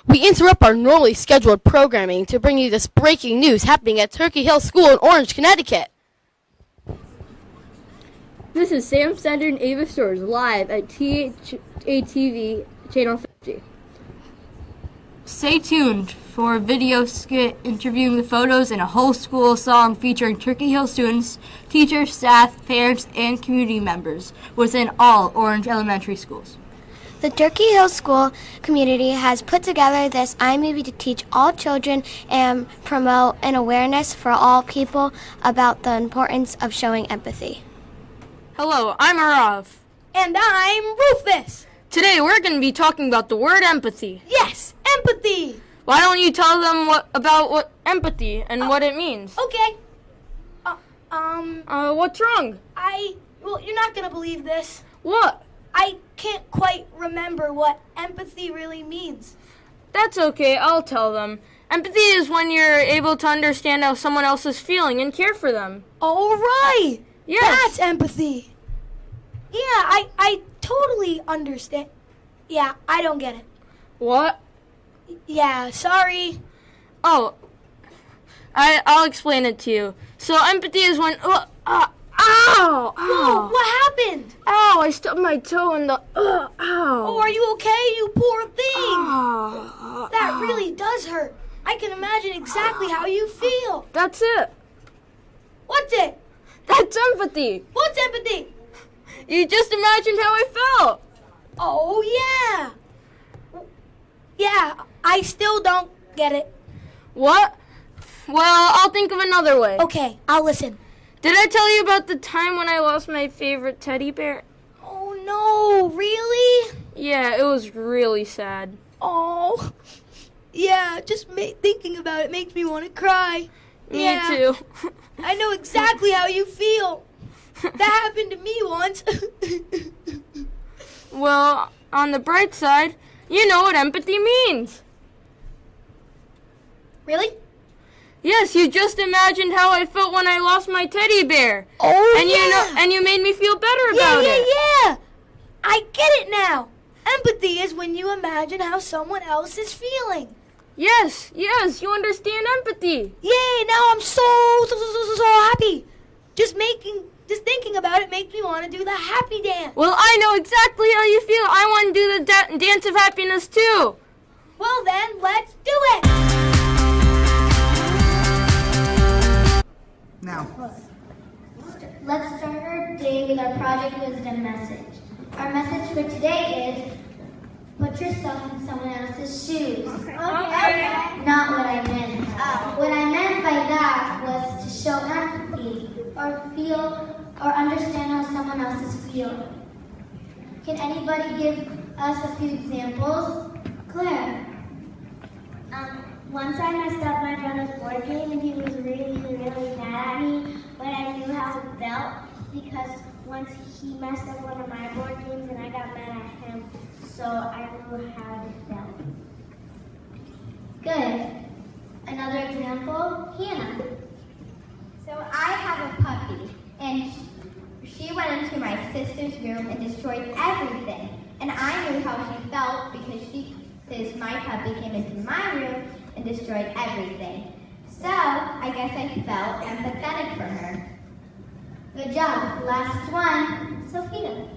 We interrupt our normally scheduled programming to bring you this breaking news happening at Turkey Hill School in Orange, Connecticut. This is Sam Sender and Ava Stores live at THATV Channel 50. Stay tuned for a video skit interviewing the photos and a whole school song featuring Turkey Hill students, teachers, staff, parents, and community members within all Orange elementary schools. The Turkey Hill School community has put together this iMovie to teach all children and promote an awareness for all people about the importance of showing empathy. Hello, I'm Arav. And I'm Rufus. Today we're going to be talking about the word empathy. Yes, empathy. Why don't you tell them what empathy and what it means? Okay. What's wrong? Well, you're not going to believe this. What? I can't quite remember what empathy really means. That's okay, I'll tell them. Empathy is when you're able to understand how someone else is feeling and care for them. All right. Yes. That's empathy. Yeah, I totally understand. Yeah, I don't get it. What? Yeah, sorry. Oh, I'll explain it to you. So empathy is when... Ow! Whoa, what happened? Ow, I stubbed my toe in the... Ow! Oh, are you okay, you poor thing? That Ow. really does hurt. I can imagine exactly how you feel. That's it. What's it? That's empathy. What's empathy? You just imagined how I felt. Oh, yeah. Yeah, I still don't get it. What? Well, I'll think of another way. Okay, I'll listen. Did I tell you about the time when I lost my favorite teddy bear? Oh, no, really? Yeah, it was really sad. Oh, yeah, just thinking about it makes me want to cry. Me too. I know exactly how you feel. That happened to me once. Well, on the bright side, you know what empathy means. Really? Yes, you just imagined how I felt when I lost my teddy bear. Oh, and yeah. You made me feel better about it. Yeah. I get it now. Empathy is when you imagine how someone else is feeling. Yes, you understand empathy. Yay, now I'm so happy. Just thinking about it makes me want to do the happy dance. Well, I know exactly how you feel. I want to do the dance of happiness too. Well then, let's do it. Now. Let's start our day with our Project Wisdom message. Our message for today is, put yourself in someone else's shoes. Okay. Not what I meant. What I meant by that was to show empathy or feel or understand how someone else is feeling. Can anybody give us a few examples? Claire. Once I messed up my brother's board game and he was really mad at me, but I knew how it felt because once he messed up one of my board games and I got mad at him, so I knew how it felt. Good. Another example, Hannah. So I have a puppy, and she went into my sister's room and destroyed everything. And I knew how she felt because my puppy came into my room and destroyed everything. So I guess I felt empathetic for her. Good job. Last one, Sophia.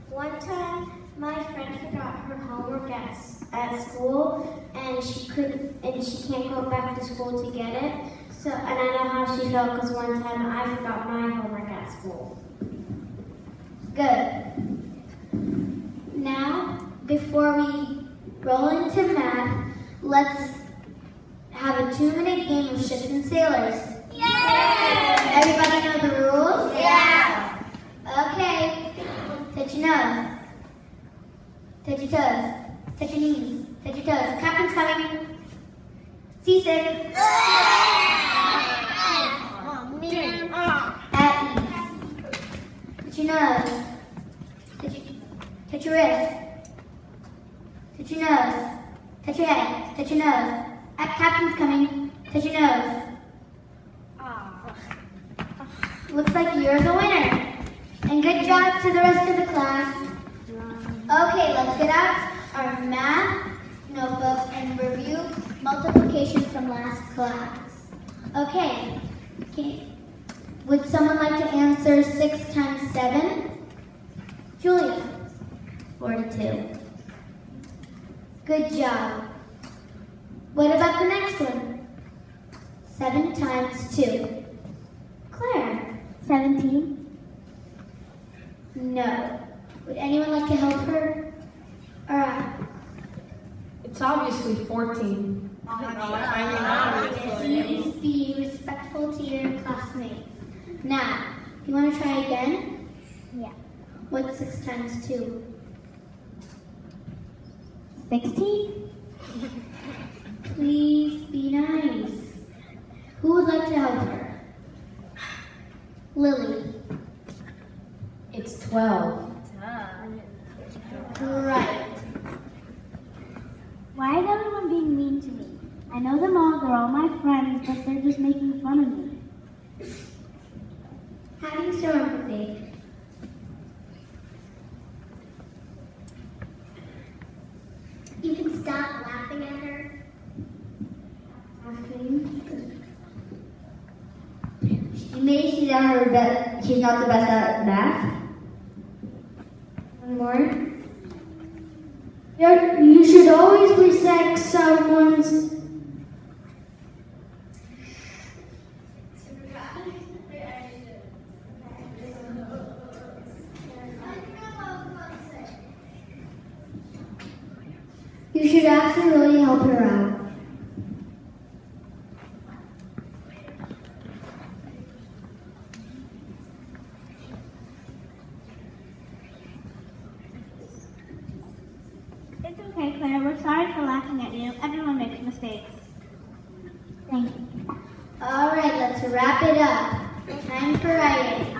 One time, my friend forgot her homework at school, and she can't go back to school to get it. So, and I know how she felt because one time I forgot my homework at school. Good. Now, before we roll into math, let's have a 2-minute game of ships and sailors. Yay! Everybody know the rules? Yeah! Okay. Touch your nose. Touch your toes. Touch your knees. Touch your toes. Captain's coming. Seasick. At ease. Touch your nose. Touch your wrist. Touch your nose. Touch your head. Touch your nose. Captain's coming. Touch your nose. Looks like you're the winner. And good job to the rest of the class. Okay, let's get out our math notebook class. Okay. Would someone like to answer 6 times 7? Julia. 42. Good job. What about the next one? 7 times 2. Claire. 17. No. Would anyone like to help her? Alright. It's obviously 14. Please be respectful to your classmates. Now, you want to try again? Yeah. What's 6 times 2? 16. Please be nice. Who would like to help her? Lily. It's 12. Right. Why is everyone being mean to me? I know them all, they're all my friends, but they're just making fun of me. How do you show empathy? You can stop laughing at her. Maybe she's not the best at math. One more. You should always respect someone's. You should actually really help her out. It's okay, Claire. We're sorry for laughing at you. Everyone makes mistakes. Thank you. All right, let's wrap it up. Time for writing.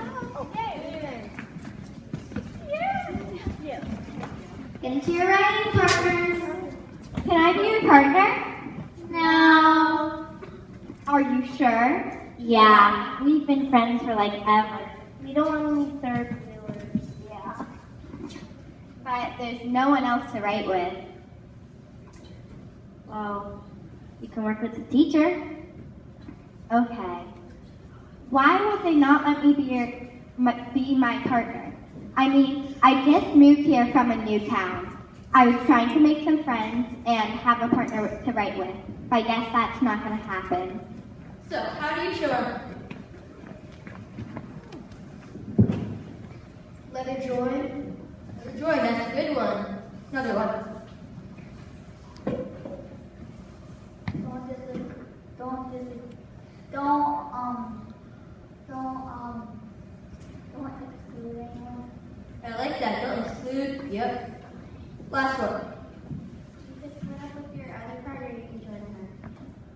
Get into your writing partners. Can I be your partner? No. Are you sure? Yeah, we've been friends for like ever. We don't want to be third wheelers. Yeah. But there's no one else to write with. Well, you can work with the teacher. Okay. Why would they not let me be my partner? I mean, I just moved here from a new town. I was trying to make some friends and have a partner to write with. But I guess that's not going to happen. So, how do you show up? Letter joy. Joy, that's a good one. Another one. Don't exclude anyone. I like that. Don't exclude. Yep. Last one. Just split up with your other partner, you can join her.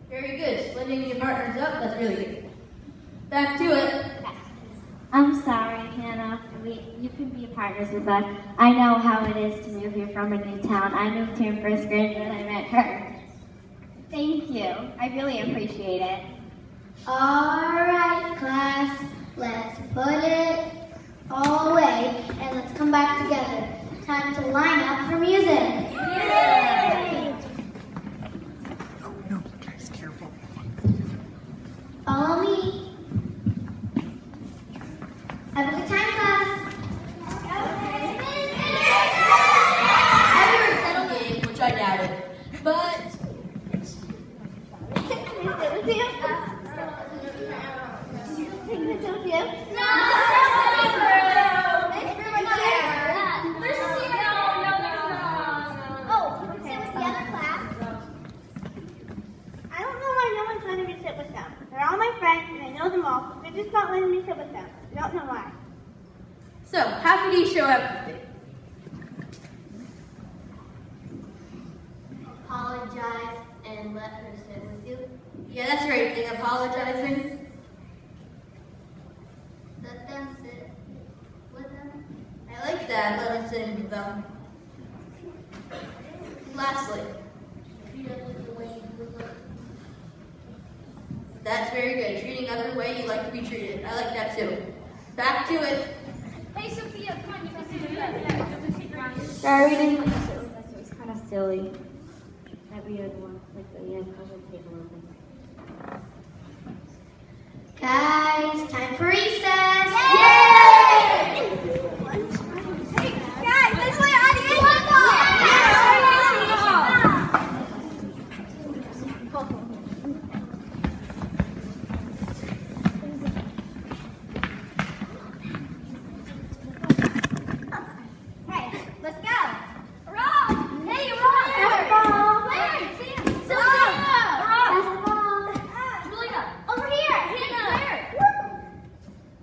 Very good. Splitting your partners up. That's really good. Back to it. I'm sorry, Hannah. You can be partners with us. I know how it is to move here from a new town. I moved here in first grade and I met her. Thank you. I really appreciate it. All right, class. Let's put it all away and let's come back together. Time to line up for music. Yay! No, guys, careful. Follow me. Have a good time, class. I heard a settle game, which I doubted. But I don't know why no one's letting me sit with them. They're all my friends and I know them all. They're just not letting me sit with them. I don't know why. so, how could he show up? Apologize and let her sit with you. Yeah, that's the right thing. Apologizing. Let them sit with them. I like that. Let him sit with them. Lastly, Treat others the way you would like. that's very good. Treating others the way you like to be treated. I like that too. Back to it. Hey, Sophia, come on, you can sit with us. Sorry, reading. It's kind of silly. That weird one, like the cousin table thing. Guys, time for recess. Yay! Guys, this way on the Hey, let's go. Rob! Hey, Rob! Basketball. Where? Julia! Over here! Hannah! Where?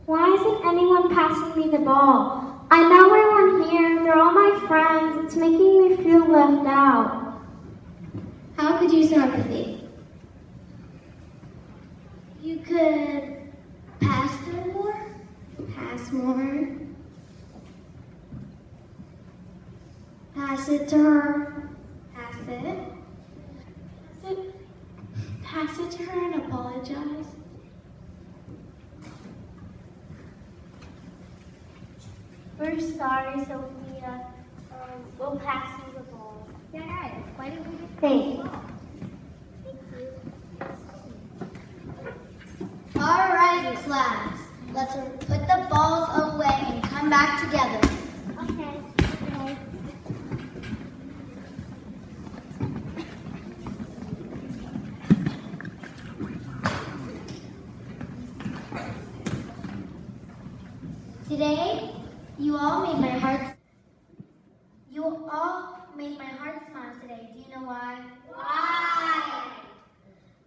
Why isn't anyone passing me the ball? I know everyone here, they're all my friends. It's making me feel left out. How could you show empathy? You could pass her more. Pass more. Pass it to her. Pass it. Pass it to her and apologize. We're sorry, Sophia. We'll pass you the ball. Yeah, guys, why didn't we get Thanks. All right, class. Let's put the balls away and come back together. Okay. Today, you all made my heart smile today. Do you know why? Why?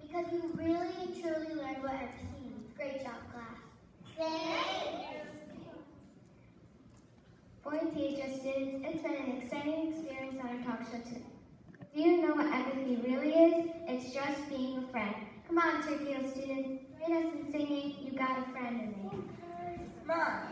Because you really and truly learned what empathy means. Great job, class. Thanks. For teachers, students, it's been an exciting experience on our talk show today. Do you know what empathy really is? It's just being a friend. Come on, Turkey Hill students, join us in singing "You Got a Friend in Me." Come on.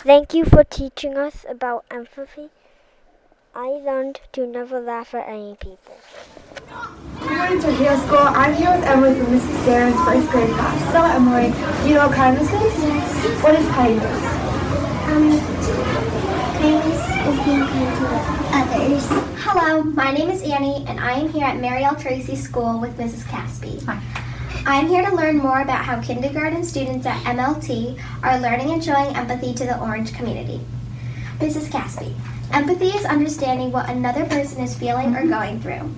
Thank you for teaching us about empathy. I learned to never laugh at any people. Good morning, Turkey Hill School. I'm here with Emily from Mrs. Darren's first grade class. So, Emily, do you know what kindness is? Yes. What is kindness? Kindness is being kind to others. Hello, my name is Annie, and I am here at Mary L. Tracy School with Mrs. Caspi. Hi. I'm here to learn more about how kindergarten students at MLT are learning and showing empathy to the Orange community. Mrs. Caspi, empathy is understanding what another person is feeling or going through.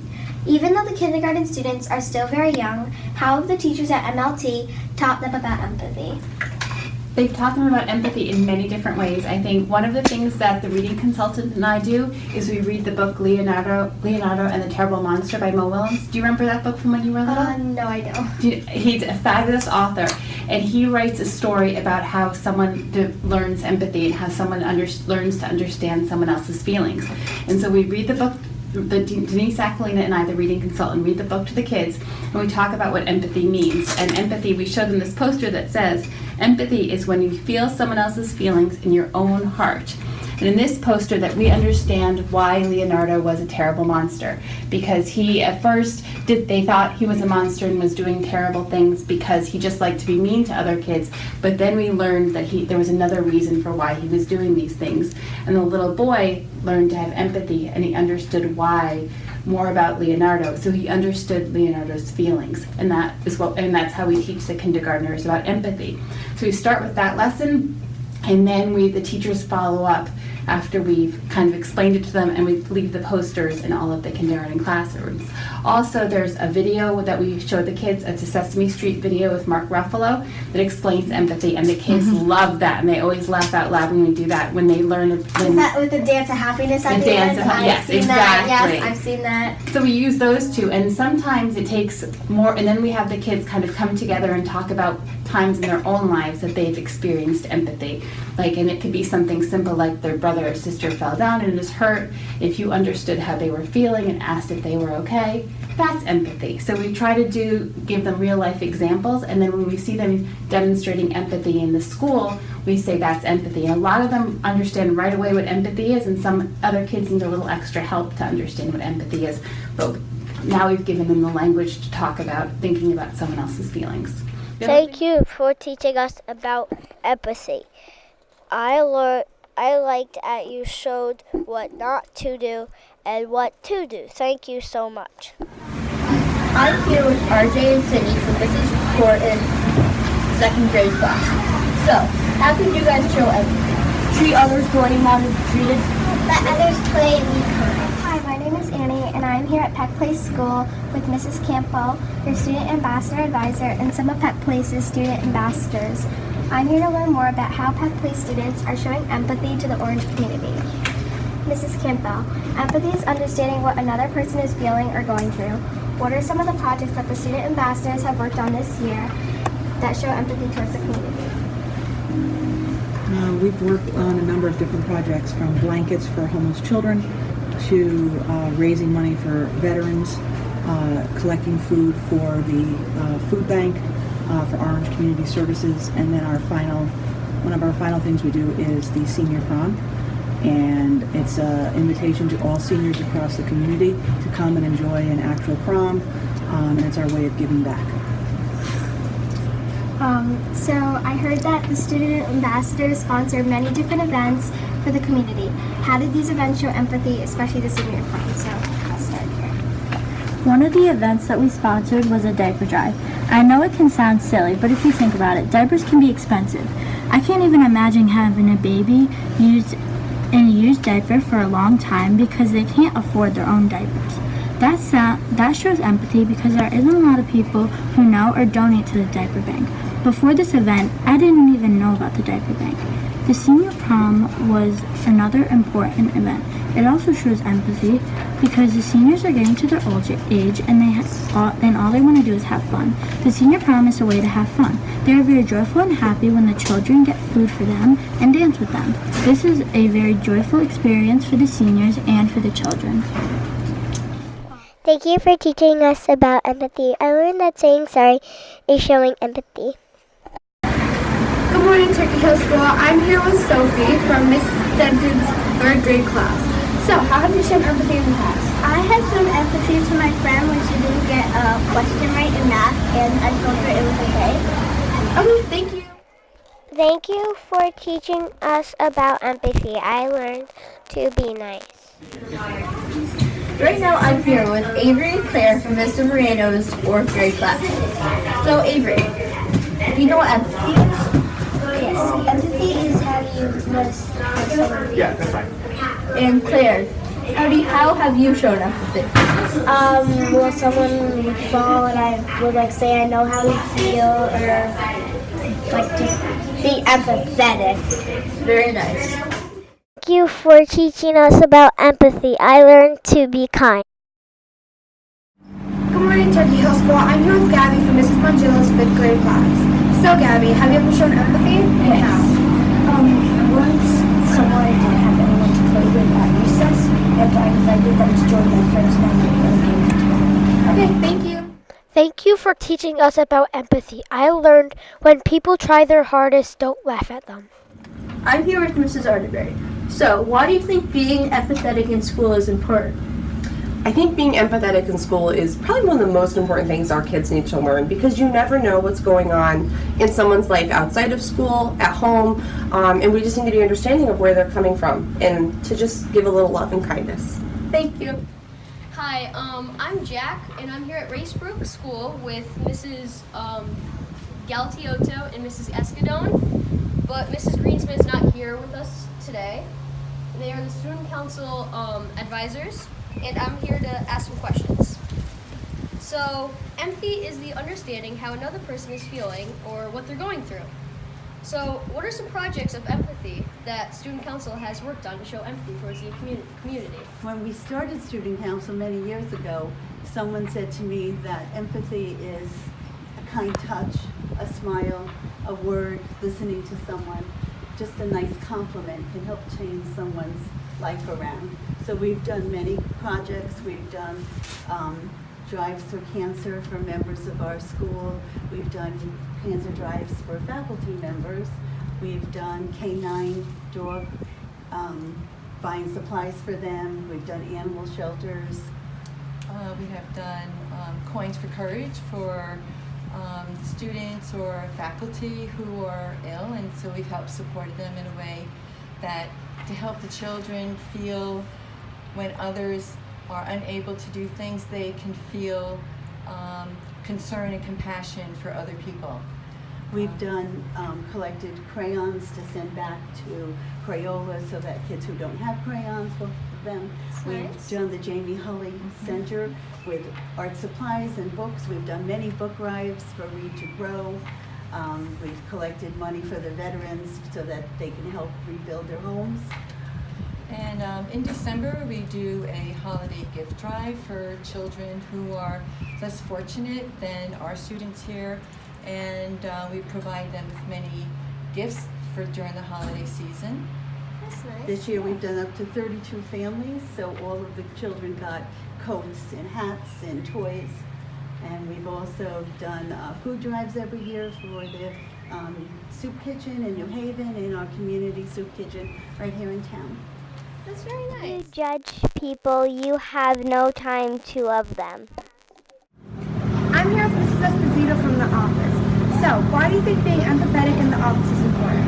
Even though the kindergarten students are still very young, how have the teachers at MLT taught them about empathy? they've taught them about empathy in many different ways. I think one of the things that the reading consultant and I do is we read the book Leonardo and the Terrible Monster by Mo Willems. Do you remember that book from when you were little? No, I don't. He's a fabulous author, and he writes a story about how someone learns empathy and how someone learns to understand someone else's feelings. And so we read the book. Denise Aquilina and I, the reading consultant, read the book to the kids, and we talk about what empathy means. And empathy, we show them this poster that says, empathy is when you feel someone else's feelings in your own heart. And in this poster that we understand why Leonardo was a terrible monster, because he at first they thought he was a monster and was doing terrible things because he just liked to be mean to other kids, but then we learned that there was another reason for why he was doing these things. And the little boy learned to have empathy, and he understood why more about Leonardo, so he understood Leonardo's feelings, and that's how we teach the kindergartners about empathy. So we start with that lesson, and then the teachers follow up after we've kind of explained it to them, and we leave the posters in all of the kindergarten classrooms. Also, there's a video that we show the kids. It's a Sesame Street video with Mark Ruffalo that explains empathy, and the kids love that, and they always laugh out loud when we do that, when they learn it. Is that with the Dance of Happiness at the end? Yes, exactly. Yes, I've seen that. So we use those two, and sometimes it takes more, and then we have the kids kind of come together and talk about times in their own lives that they've experienced empathy. And it could be something simple like their brother or sister fell down and is hurt. If you understood how they were feeling and asked if they were okay, that's empathy. So we try to give them real life examples, and then when we see them demonstrating empathy in the school, we say that's empathy. And a lot of them understand right away what empathy is, and some other kids need a little extra help to understand what empathy is. But now we've given them the language to talk about thinking about someone else's feelings. Thank you for teaching us about empathy. I liked that you showed what not to do and what to do. Thank you so much. I'm here with RJ and Cindy from Mrs. Thornton's second grade class. So, how can you guys show empathy? Treat others the way you want to be treated. Let others play and be kind. Hi, my name is Annie, and I'm here at Peck Place School with Mrs. Campbell, your student ambassador advisor, and some of Peck Place's student ambassadors. I'm here to learn more about how Peck Place students are showing empathy to the Orange community. Mrs. Campbell, empathy is understanding what another person is feeling or going through. What are some of the projects that the student ambassadors have worked on this year that show empathy towards the community? We've worked on a number of different projects, from blankets for homeless children to raising money for veterans, collecting food for the food bank, for Orange Community Services, and then one of our final things we do is the senior prom, and it's an invitation to all seniors across the community to come and enjoy an actual prom, and it's our way of giving back. So I heard that the student ambassadors sponsor many different events for the community. How did these events show empathy, especially the senior prom? So I'll start here. One of the events that we sponsored was a diaper drive. I know it can sound silly, but if you think about it, diapers can be expensive. I can't even imagine having a baby used in a used diaper for a long time because they can't afford their own diapers. That shows empathy because there isn't a lot of people who know or donate to the diaper bank. Before this event, I didn't even know about the diaper bank. The senior prom was another important event. It also shows empathy because the seniors are getting to their old age and all they want to do is have fun. The senior prom is a way to have fun. They are very joyful and happy when the children get food for them and dance with them. This is a very joyful experience for the seniors and for the children. Thank you for teaching us about empathy. I learned that saying sorry is showing empathy. Good morning, Turkey Hill School. I'm here with Sophie from Miss Denton's third grade class. So, how have you shown empathy in the past? I have shown empathy to my friend when she didn't get a question right in math, and I told her it was okay. Okay, thank you. Thank you for teaching us about empathy. I learned to be nice. Right now I'm here with Avery and Claire from Mr. Moreno's 4th grade class. So Avery, do you know what empathy is? Yes, empathy is how you notice someone feels. Yeah, that's fine. And Claire, how have you shown empathy? Well, someone would fall and I would say I know how you feel, or like just be empathetic. Very nice. Thank you for teaching us about empathy. I learned to be kind. Good morning, Turkey Hill School. I'm here with Gabby from Mrs. Mangilla's 5th grade class. So, Gabby, have you ever shown empathy? Yes. Once someone didn't have anyone to play with at recess, and I invited them to join my friend's memory. Okay, thank you. Thank you for teaching us about empathy. I learned when people try their hardest, don't laugh at them. I'm here with Mrs. Arterberry. So, why do you think being empathetic in school is important? I think being empathetic in school is probably one of the most important things our kids need to learn, because you never know what's going on in someone's life outside of school, at home, and we just need to be understanding of where they're coming from and to just give a little love and kindness. Thank you. Hi, I'm Jack, and I'm here at Racebrook School with Mrs. Galtiotto and Mrs. Escadone, but Mrs. Greensmith's not here with us today. They are the student council advisors, and I'm here to ask some questions. So, empathy is the understanding how another person is feeling or what they're going through. So, what are some projects of empathy that Student Council has worked on to show empathy towards the community? When we started Student Council many years ago, someone said to me that empathy is a kind touch, a smile, a word, listening to someone. Just a nice compliment can help change someone's life around. So we've done many projects. We've done drives for cancer for members of our school. We've done cancer drives for faculty members. We've done K-9 dog, buying supplies for them. We've done animal shelters. We have done Coins for Courage for students or faculty who are ill, and so we've helped support them in a way that to help the children feel when others are unable to do things, they can feel concern and compassion for other people. We've done collected crayons to send back to Crayola so that kids who don't have crayons will have them. We've done the Jamie Hulley Center with art supplies and books. We've done many book drives for Read to Grow. We've collected money for the veterans so that they can help rebuild their homes. And in December, we do a holiday gift drive for children who are less fortunate than our students here. And we provide them with many gifts for during the holiday season. That's nice. This year we've done up to 32 families, so all of the children got coats and hats and toys. And we've also done food drives every year for the soup kitchen in New Haven and our community soup kitchen right here in town. That's very nice. You judge people, you have no time to love them. I'm here with Mrs. Esposito from the office. So, why do you think being empathetic in the office is important?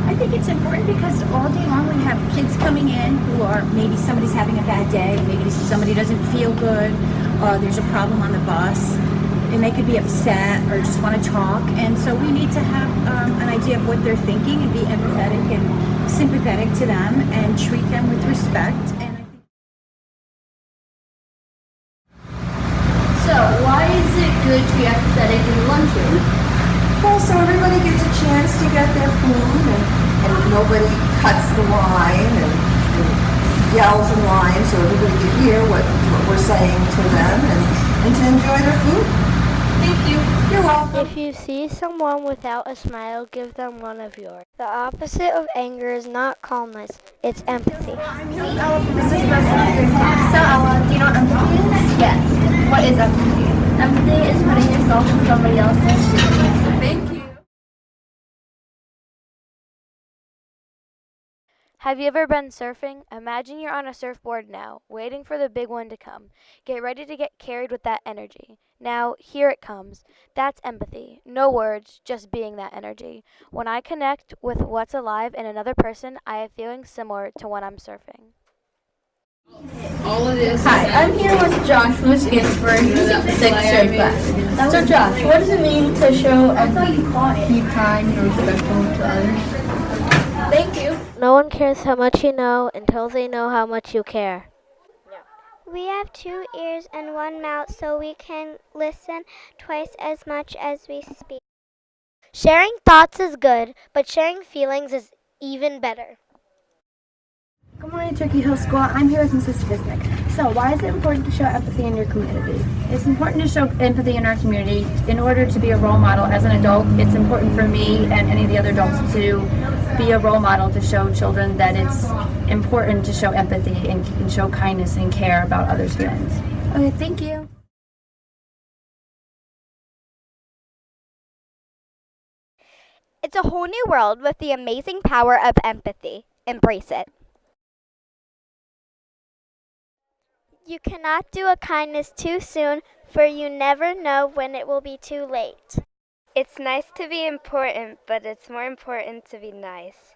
I think it's important because all day long we have kids coming in who are, maybe somebody's having a bad day, maybe somebody doesn't feel good, or there's a problem on the bus, and they could be upset or just want to talk. And so we need to have an idea of what they're thinking and be empathetic and sympathetic to them and treat them with respect. And So, why is it good to be empathetic in the lunchroom? Well, so everybody gets a chance to get their food, and nobody cuts the line and yells in line, so everybody can hear what we're saying to them and to enjoy their food. Thank you. You're welcome. If you see someone without a smile, give them one of yours. The opposite of anger is not calmness, it's empathy. I'm here with Ella from Mrs. Russell's class. So, Ella, do you know what empathy is? Yes. What is empathy? Empathy is putting yourself in somebody else's shoes. Thank you. Have you ever been surfing? Imagine you're on a surfboard now, waiting for the big one to come. Get ready to get carried with that energy. Now, here it comes. That's empathy. No words, just being that energy. When I connect with what's alive in another person, I have feelings similar to when I'm surfing. Hi, I'm here with Josh from Miss Ginsburg, 6th grade class. So Josh, what does it mean to show empathy, be kind and respectful to others? Thank you. No one cares how much you know until they know how much you care. We have 2 ears and 1 mouth, so we can listen twice as much as we speak. Sharing thoughts is good, but sharing feelings is even better. Good morning, Turkey Hill School. I'm here with Mrs. Visnick. So, why is it important to show empathy in your community? It's important to show empathy in our community. In order to be a role model as an adult, it's important for me and any of the other adults to be a role model to show children that it's important to show empathy and show kindness and care about others' feelings. Okay, thank you. It's a whole new world with the amazing power of empathy. Embrace it. You cannot do a kindness too soon, for you never know when it will be too late. It's nice to be important, but it's more important to be nice.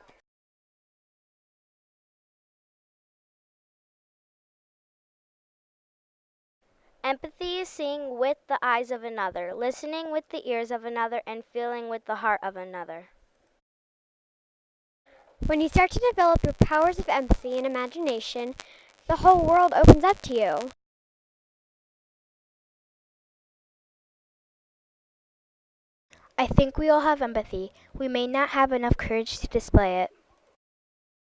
Empathy is seeing with the eyes of another, listening with the ears of another, and feeling with the heart of another. When you start to develop your powers of empathy and imagination, the whole world opens up to you. I think we all have empathy. We may not have enough courage to display it.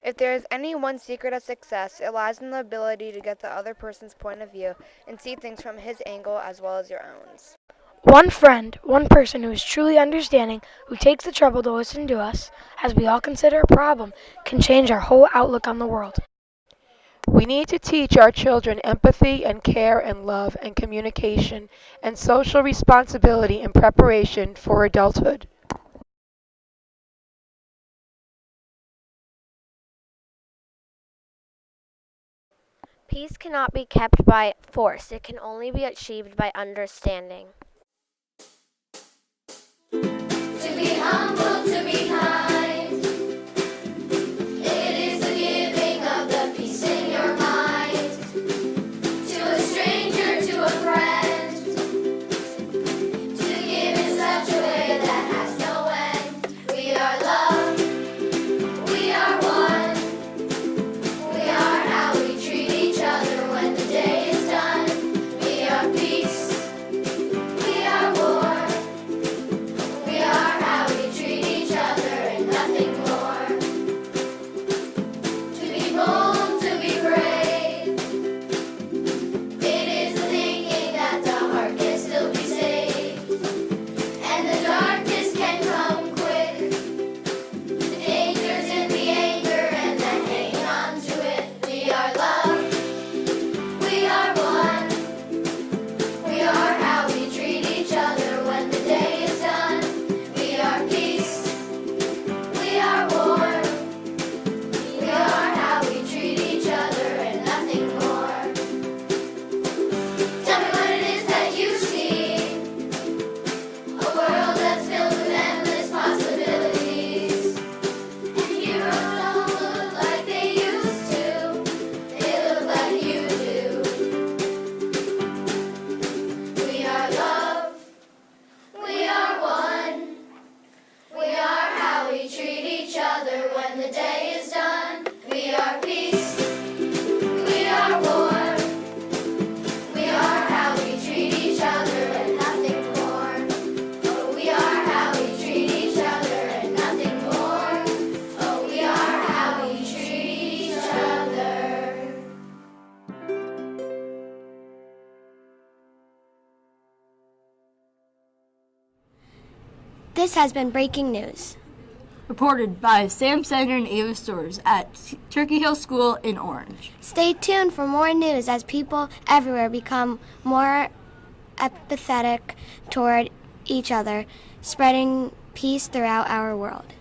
If there is any one secret of success, it lies in the ability to get the other person's point of view and see things from his angle as well as your own. One friend, one person who is truly understanding, who takes the trouble to listen to us, as we all consider a problem, can change our whole outlook on the world. We need to teach our children empathy and care and love and communication and social responsibility in preparation for adulthood. Peace cannot be kept by force. It can only be achieved by understanding. To be humble, to be kind. It is the giving of the peace in your mind. To a stranger, to a friend. To give in such a way that has no end. We are love. We are one. We are how we treat each other when the day is done. We are peace. We are war. We are how we treat each other and nothing more. To be bold, to be brave. It is the thinking that the heart can still be saved. And the darkness can come quick. The danger's in the anger and then hanging on to it. We are love. We are one. We are how we treat each other when the day is done. We are peace. We are war. We are how we treat each other and nothing more. Tell me what it is that you see. A world that's filled with endless possibilities. And heroes don't look like they used to. They look like you do. We are love. We are one. We are how we treat each other when the day is done. We are peace. We are war. We are how we treat each other and nothing more. Oh, we are how we treat each other and nothing more. Oh, we are how we treat each other. This has been breaking news. Reported by Sam Sander and Ava Stores at Turkey Hill School in Orange. Stay tuned for more news as people everywhere become more empathetic toward each other, spreading peace throughout our world.